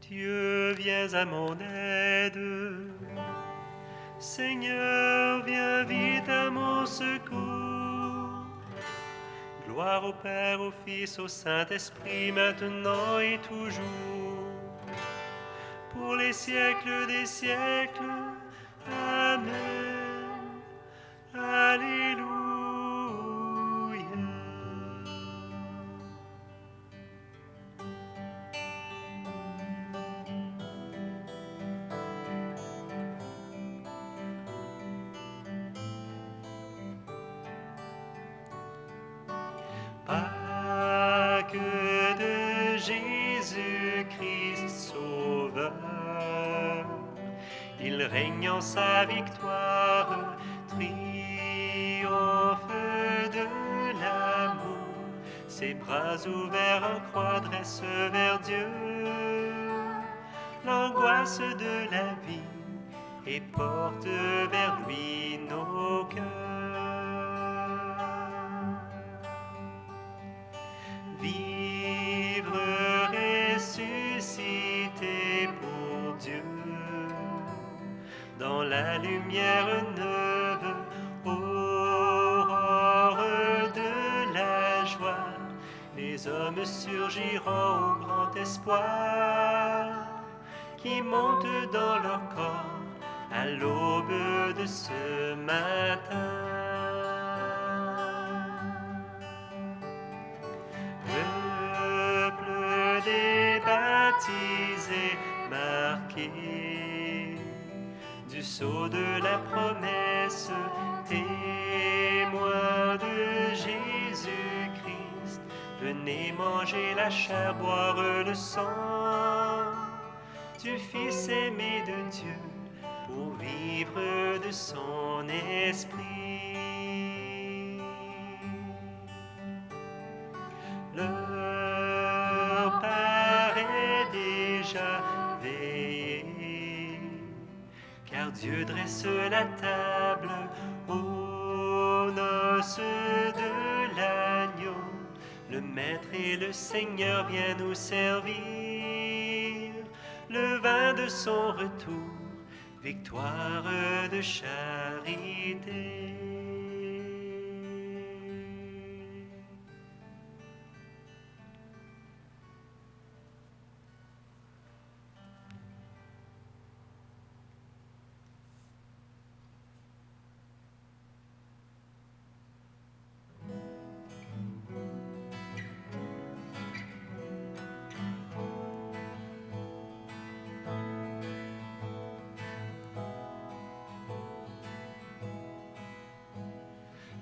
Dieu, viens à mon aide. Seigneur, viens vite à mon secours. Gloire au Père, au Fils, au Saint-Esprit, maintenant et toujours, pour les siècles des siècles. Amen. Alléluia. Pâques de Jésus-Christ Sauveur, il règne en sa victoire, triomphe de l'amour. Ses bras ouverts en croix dressent vers Dieu l'angoisse de la vie et porte vers lui nos cœurs. Vivre ressuscité pour Dieu, dans la lumière neuve, aurore de la joie, les hommes surgiront au grand espoir qui monte dans leur corps à l'aube de ce matin. Peuple des baptisés marqués du sceau de la promesse, témoins de Jésus-Christ, venez manger la chair, boire le sang du Fils aimé de Dieu, pour vivre de son esprit. L'heure paraît déjà veillée, car Dieu dresse la table aux noces de l'agneau. Le Maître et le Seigneur viennent nous servir le vin de son retour, victoire de charité.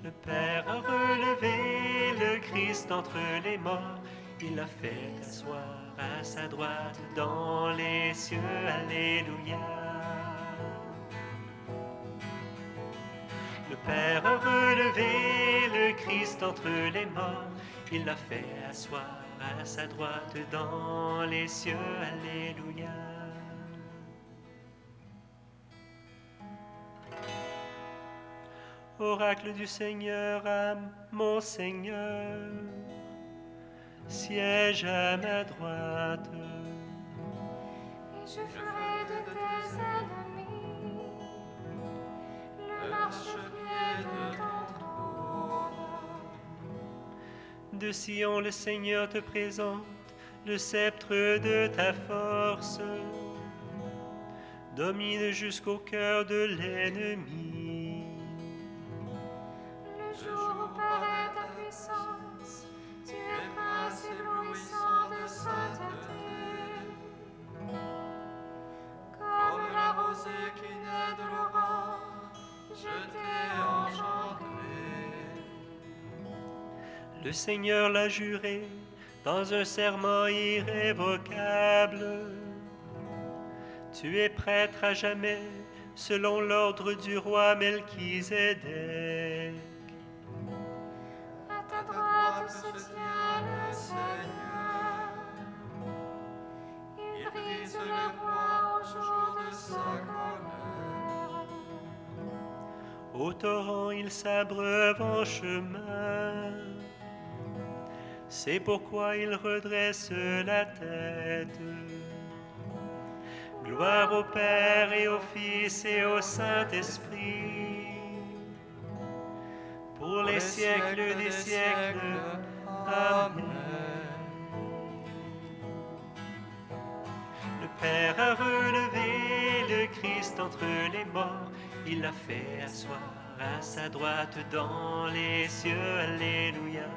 Le Père a relevé le Christ d'entre les morts, il l'a fait asseoir à sa droite dans les cieux. Alléluia. Le Père a relevé le Christ d'entre les morts, il l'a fait asseoir à sa droite dans les cieux. Alléluia. Oracle du Seigneur à mon Seigneur, siège à ma droite. Et je ferai de tes ennemis le marchepied de ton trône. De Sion le Seigneur te présente le sceptre de ta force. Domine jusqu'au cœur de l'ennemi. Le jour où paraît ta puissance, tu es prince éblouissant de sainteté. Comme la rosée qui naît de l'aurore, je t'ai engendré. Le Seigneur l'a juré dans un serment irrévocable. Tu es prêtre à jamais, selon l'ordre du roi Melchisédek. À ta droite se tient le Seigneur. Il brise le roi au jour de sa colère. Au torrent, il s'abreuve en chemin. C'est pourquoi il redresse la tête. Gloire au Père et au Fils et au Saint-Esprit, pour les siècles des siècles. Amen. Le Père a relevé le Christ entre les morts, il l'a fait asseoir à sa droite dans les cieux. Alléluia.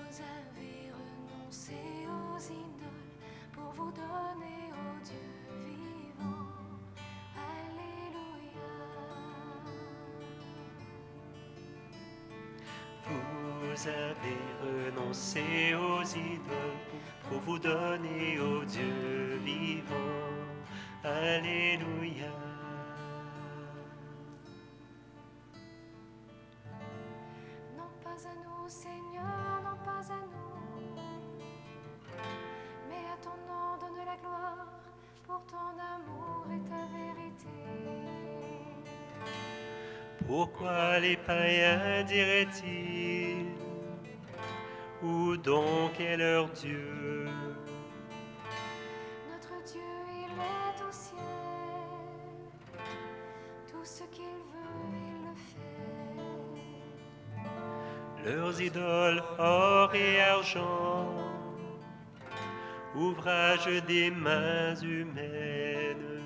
Vous avez renoncé aux idoles pour vous donner au Dieu vivant. Alléluia. Vous avez renoncé aux idoles pour vous donner au Dieu vivant. Alléluia. Non pas à nous, Seigneur, non pas à nous, mais à ton nom donne la gloire pour ton amour et ta vérité. Pourquoi les païens diraient-ils, où donc est leur Dieu? Notre Dieu, il est au ciel, tout ce qu'il veut, il le fait. Leurs idoles, or et argent, ouvrage des mains humaines.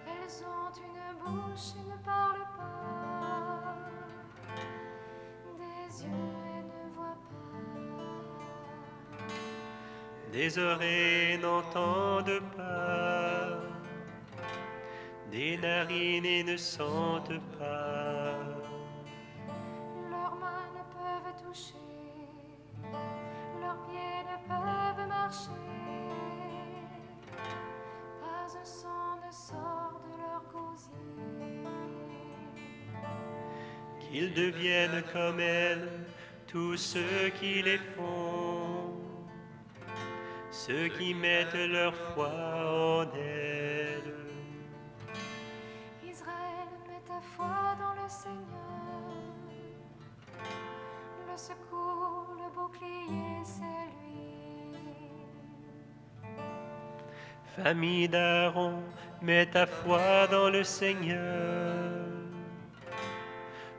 Elles ont une bouche et ne parlent pas, des yeux et ne voient pas, Des oreilles n'entendent pas, des narines et ne sentent pas. leurs mains ne peuvent toucher, leurs pieds ne peuvent marcher, pas un son ne sort de leur gosier. Qu'ils deviennent comme elles, tous ceux qui les font, ceux qui mettent leur foi en elles. Israël, mets ta foi dans le Seigneur, le secours, le bouclier, c'est lui. Famille d'Aaron, mets ta foi dans le Seigneur.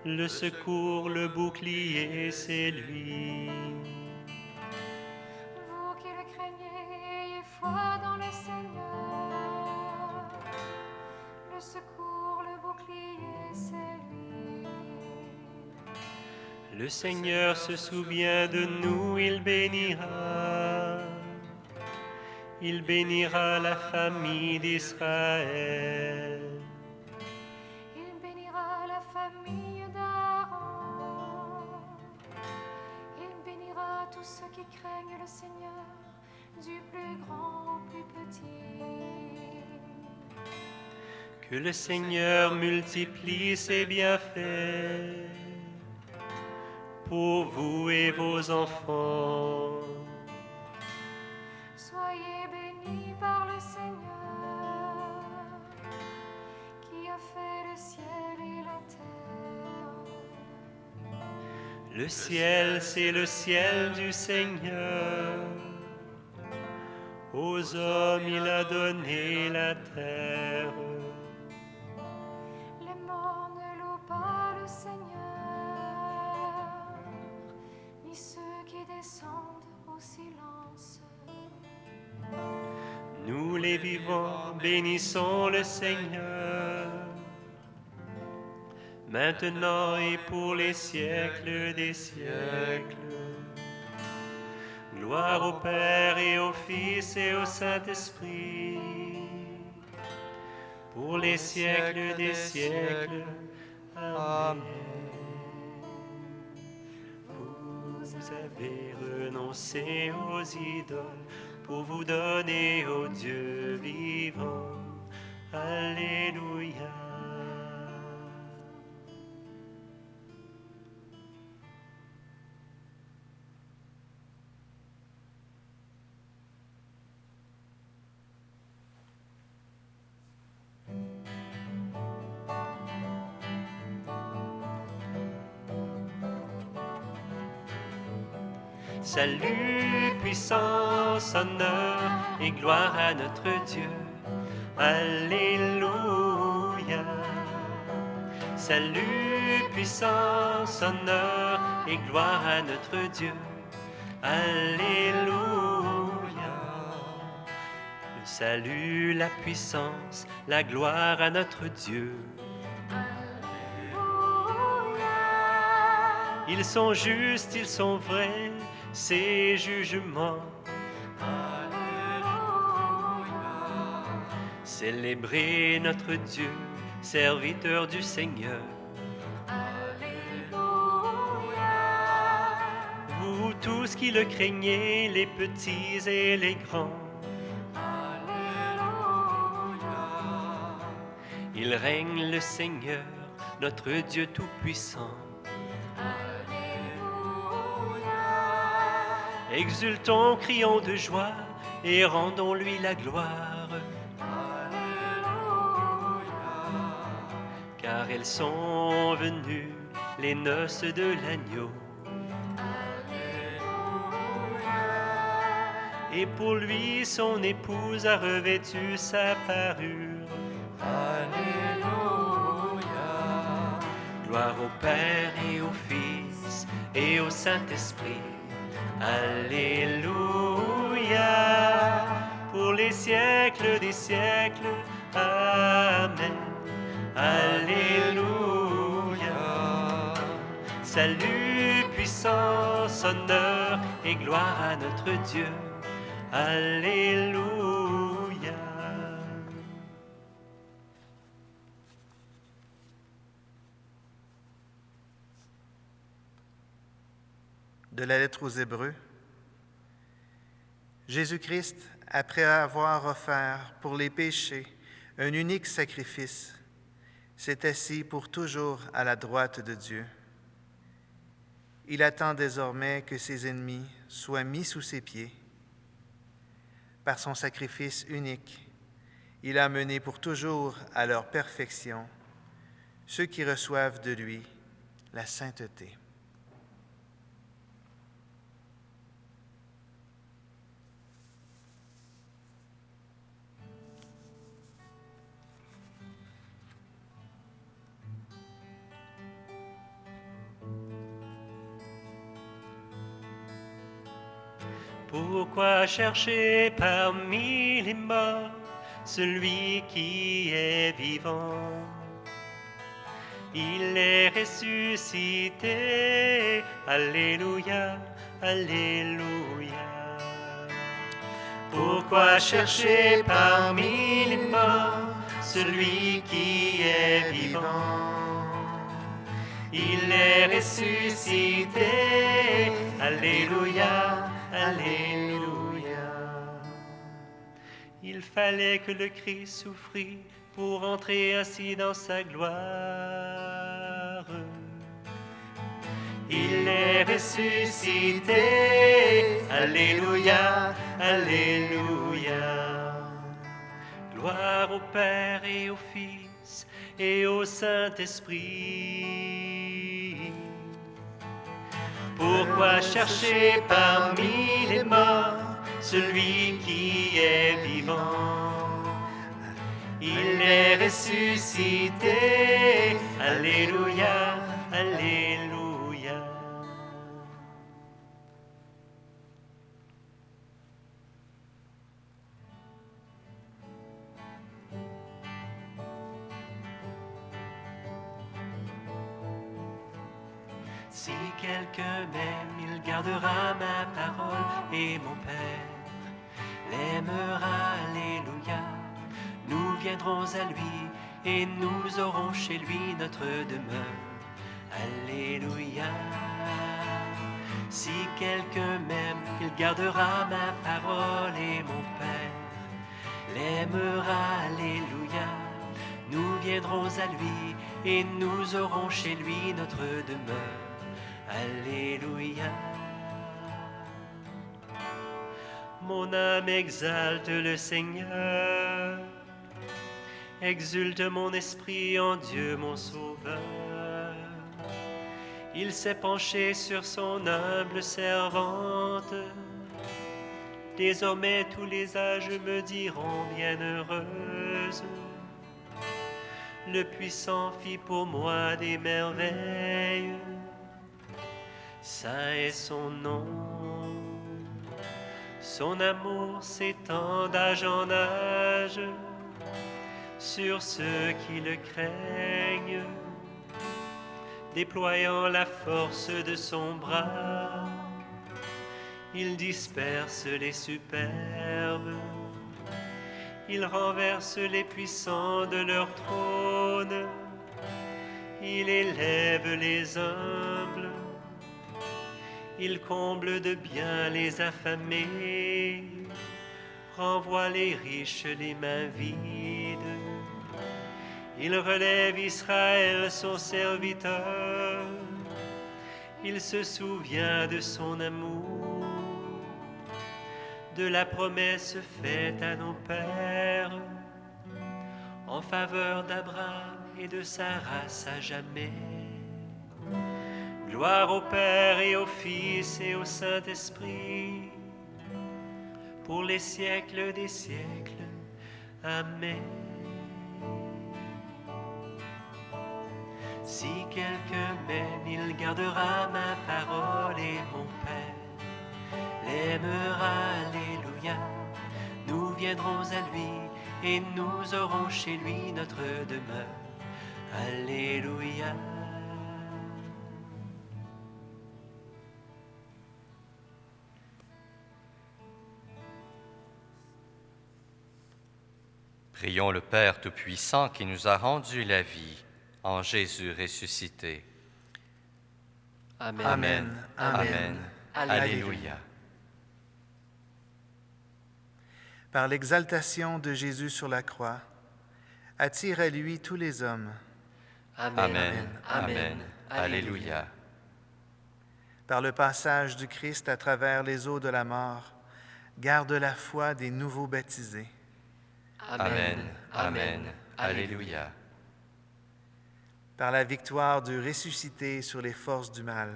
Le secours, le bouclier, c'est lui. Vous qui le craignez, ayez foi dans le Seigneur, le secours, le bouclier, c'est lui. Le Seigneur se souvient de nous, il bénira. Il bénira la famille d'Israël. Il bénira la famille d'Aaron. Il bénira tous ceux qui craignent le Seigneur, du plus grand au plus petit. Que le Seigneur multiplie ses bienfaits pour vous et vos enfants. Soyez bénis par le Seigneur, qui a fait le ciel et la terre. Le ciel, c'est le ciel du Seigneur. Aux hommes, il a donné la terre. Les morts ne louent pas le Seigneur, ni ceux qui descendent au silence. Nous les vivants bénissons le Seigneur, maintenant et pour les siècles des siècles. Gloire au Père et au Fils et au Saint-Esprit, pour les siècles des siècles. Amen. Vous avez renoncé aux idoles pour vous donner au Dieu vivant. Alléluia. Salut, puissance, honneur et gloire à notre Dieu. Alléluia. Salut, puissance, honneur et gloire à notre Dieu. Alléluia. Le salut, la puissance, la gloire à notre Dieu. Ils sont justes, ils sont vrais, ces jugements. Célébrez notre Dieu, serviteur du Seigneur. Vous tous qui le craignez, les petits et les grands. Il règne le Seigneur, notre Dieu tout-puissant. Exultons, crions de joie et rendons-lui la gloire. Car elles sont venues, les noces de l'agneau. Et pour lui, son épouse a revêtu sa parure. Alléluia. Gloire au Père et au Fils et au Saint-Esprit. Alléluia. Pour les siècles des siècles. Amen. Alléluia. Salut, puissance, honneur et gloire à notre Dieu. Alléluia. De la lettre aux Hébreux. Jésus-Christ, après avoir offert pour les péchés un unique sacrifice, s'est assis pour toujours à la droite de Dieu. Il attend désormais que ses ennemis soient mis sous ses pieds. Par son sacrifice unique, il a mené pour toujours à leur perfection ceux qui reçoivent de lui la sainteté. Pourquoi chercher parmi les morts celui qui est vivant? Il est ressuscité. Alléluia, alléluia. Pourquoi chercher parmi les morts celui qui est vivant? Il est ressuscité. Alléluia. Alléluia. Il fallait que le Christ souffrit pour entrer ainsi dans sa gloire. Il est ressuscité. Alléluia, alléluia. Gloire au Père et au Fils et au Saint-Esprit. Pourquoi chercher parmi les morts celui qui est vivant? Il est ressuscité. Alléluia, alléluia. Si quelqu'un m'aime, il gardera ma parole et mon Père l'aimera. Alléluia. Nous viendrons à lui et nous aurons chez lui notre demeure. Alléluia. Si quelqu'un m'aime, il gardera ma parole et mon Père l'aimera. Alléluia. Nous viendrons à lui et nous aurons chez lui notre demeure. Alléluia. Mon âme exalte le Seigneur. Exulte mon esprit en Dieu mon Sauveur. Il s'est penché sur son humble servante. Désormais tous les âges me diront bienheureuse. Le puissant fit pour moi des merveilles. Saint est son nom. Son amour s'étend d'âge en âge sur ceux qui le craignent, déployant la force de son bras. Il disperse les superbes, il renverse les puissants de leur trône, il élève les humbles, il comble de bien les affamés, renvoie les riches les mains vides. Il relève Israël son serviteur, il se souvient de son amour, de la promesse faite à nos pères, en faveur d'Abraham et de sa race à jamais. Gloire au Père et au Fils et au Saint-Esprit, pour les siècles des siècles. Amen. Si quelqu'un m'aime, il gardera ma parole et mon Père l'aimera. Alléluia. Nous viendrons à lui et nous aurons chez lui notre demeure. Alléluia. Prions le Père Tout-Puissant qui nous a rendu la vie en Jésus ressuscité. Amen. Amen. Amen. Alléluia. Par l'exaltation de Jésus sur la croix, attire à lui tous les hommes. Amen. Amen. Alléluia. Par le passage du Christ à travers les eaux de la mort, garde la foi des nouveaux baptisés. Amen. Amen. Alléluia. Par la victoire du ressuscité sur les forces du mal,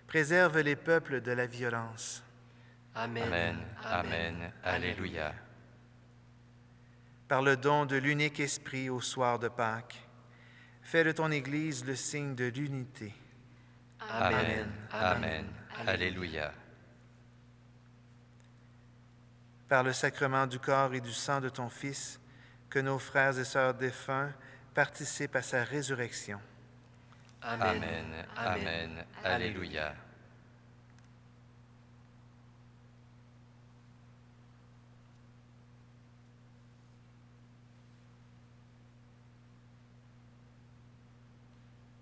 préserve les peuples de la violence. Amen. Amen. Alléluia. Par le don de l'unique Esprit au soir de Pâques, fais de ton Église le signe de l'unité. Amen. Amen. Alléluia. Par le sacrement du corps et du sang de ton Fils, que nos frères et sœurs défunts participent à sa résurrection. Amen. Amen. Alléluia.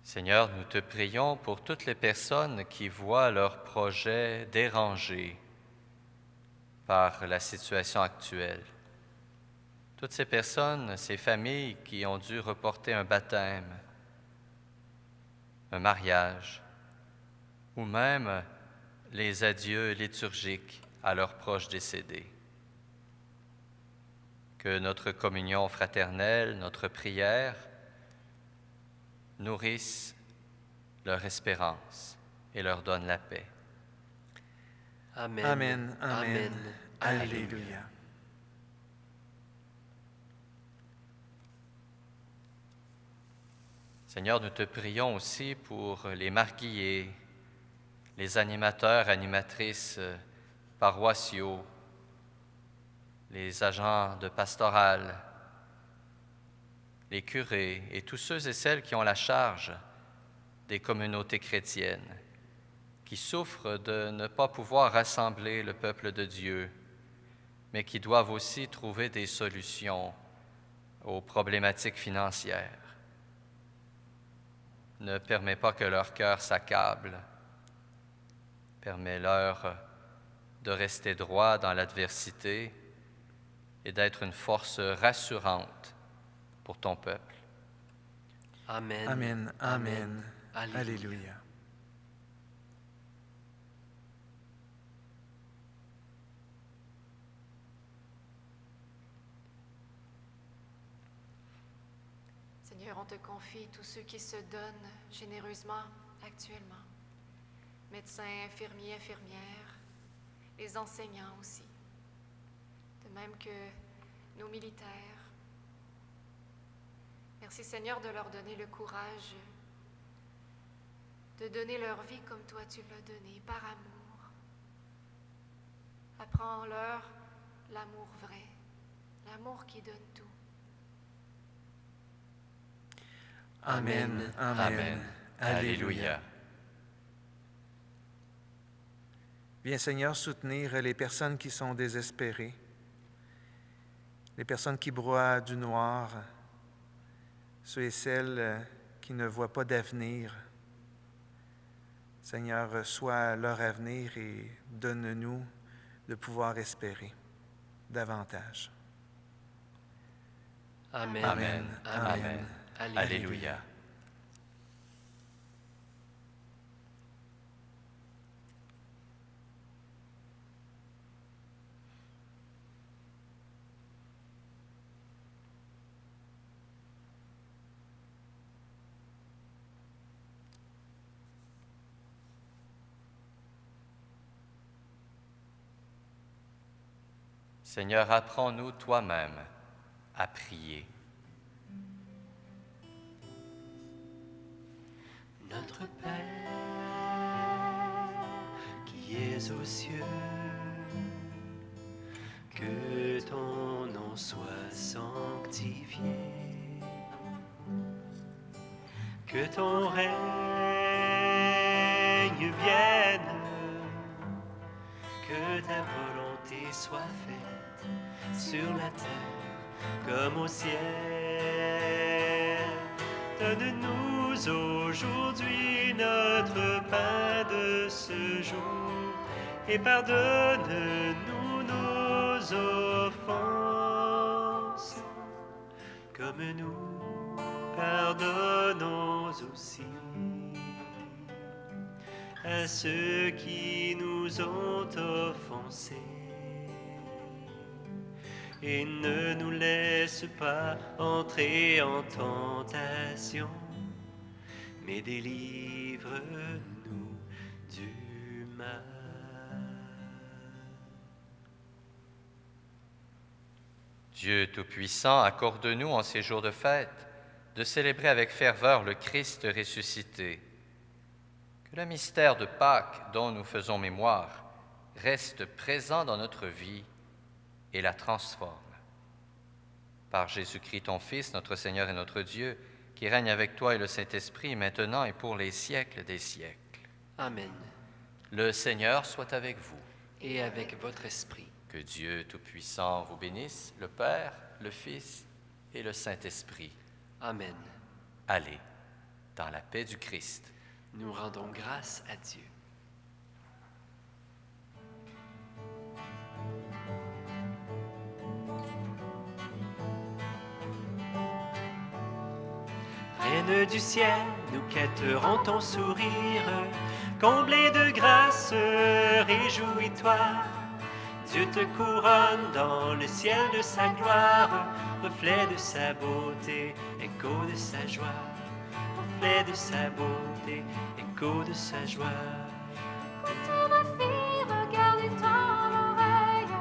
Seigneur, nous te prions pour toutes les personnes qui voient leurs projets dérangés par la situation actuelle. Toutes ces personnes, ces familles qui ont dû reporter un baptême, un mariage, ou même les adieux liturgiques à leurs proches décédés. Que notre communion fraternelle, notre prière, nourrissent leur espérance et leur donnent la paix. Amen. Amen. Amen. Amen. Alléluia. Seigneur, nous te prions aussi pour les marguilliers, les animateurs, animatrices paroissiaux, les agents de pastoral, les curés et tous ceux et celles qui ont la charge des communautés chrétiennes, qui souffrent de ne pas pouvoir rassembler le peuple de Dieu, mais qui doivent aussi trouver des solutions aux problématiques financières. Ne permets pas que leur cœur s'accable. Permets-leur de rester droit dans l'adversité et d'être une force rassurante pour ton peuple. Amen. Amen. Amen. Alléluia. Alléluia. Seigneur, on te confie tous ceux qui se donnent généreusement actuellement. Médecins, infirmiers, infirmières, les enseignants aussi. De même que nos militaires. Merci Seigneur de leur donner le courage de donner leur vie comme toi tu l'as donné, par amour. Apprends-leur l'amour vrai, l'amour qui donne tout. Amen. Amen. Alléluia. Viens Seigneur soutenir les personnes qui sont désespérées, les personnes qui broient du noir, ceux et celles qui ne voient pas d'avenir. Seigneur, sois leur avenir et donne-nous de pouvoir espérer davantage. Amen. Amen. Amen. Amen. Alléluia. Seigneur, apprends-nous toi-même à prier. Notre Père qui es aux cieux, que ton nom soit sanctifié, que ton règne vienne, que ta volonté soit faite sur la terre comme au ciel. Donne-nous aujourd'hui notre pain de ce jour et pardonne-nous nos offenses comme nous pardonnons aussi à ceux qui nous ont offensés. Et ne nous laisse pas entrer en tentation, mais délivre-nous du mal. Dieu Tout-Puissant, accorde-nous en ces jours de fête de célébrer avec ferveur le Christ ressuscité. Que le mystère de Pâques dont nous faisons mémoire reste présent dans notre vie et la transforme. Par Jésus-Christ, ton Fils, notre Seigneur et notre Dieu, qui règne avec toi et le Saint-Esprit, maintenant et pour les siècles des siècles. Amen. Le Seigneur soit avec vous. Et avec votre esprit. Que Dieu Tout-Puissant vous bénisse, le Père, le Fils et le Saint-Esprit. Amen. Allez dans la paix du Christ. Nous rendons grâce à Dieu. Reine du ciel, nous quêterons ton sourire, comblé de grâce, réjouis-toi. Dieu te couronne dans le ciel de sa gloire, reflet de sa beauté, écho de sa joie. Reflet de sa beauté, écho de sa joie. Écoute ma fille, regarde-toi l'oreille,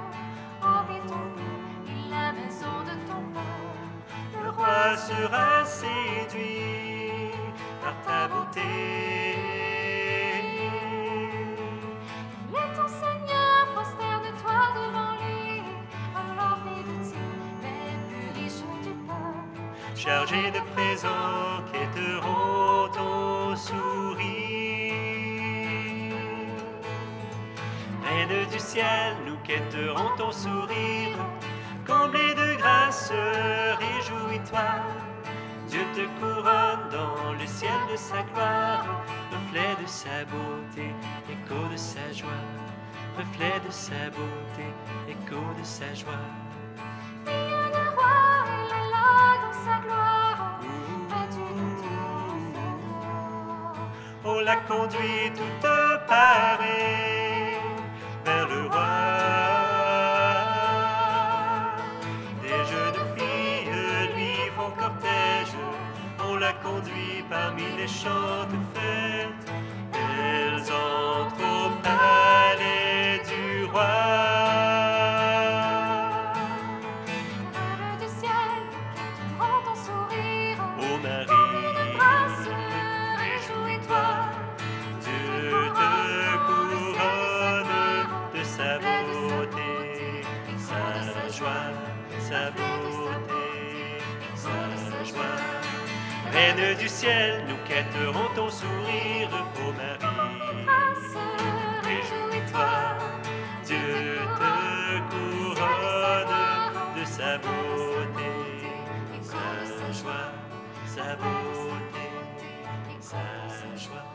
remplis ton cœur et la maison de ton Père. Le roi sera séduit par ta beauté. Il est ton Seigneur, prosterne-toi devant lui. Alors vérité, même plus riche du peuple. Chargés de présents, quêteront ton sourire. Reine du ciel, nous quêterons ton sourire. Comblé de grâce, réjouis-toi. Dieu te couronne dans le ciel de sa gloire. Reflet de sa beauté, écho de sa joie. Reflet de sa beauté, écho de sa joie. Fille de roi, elle est là dans sa gloire. Vêtue de ton On la conduit toute parée vers le roi. Des jeunes filles lui font cortège. On la conduit parmi les chants de fête. sa beauté, sa joie. Reine du ciel, nous quêterons ton sourire, ô Marie. Réjouis-toi, Dieu te couronne de sa beauté, sa joie, sa beauté, sa joie.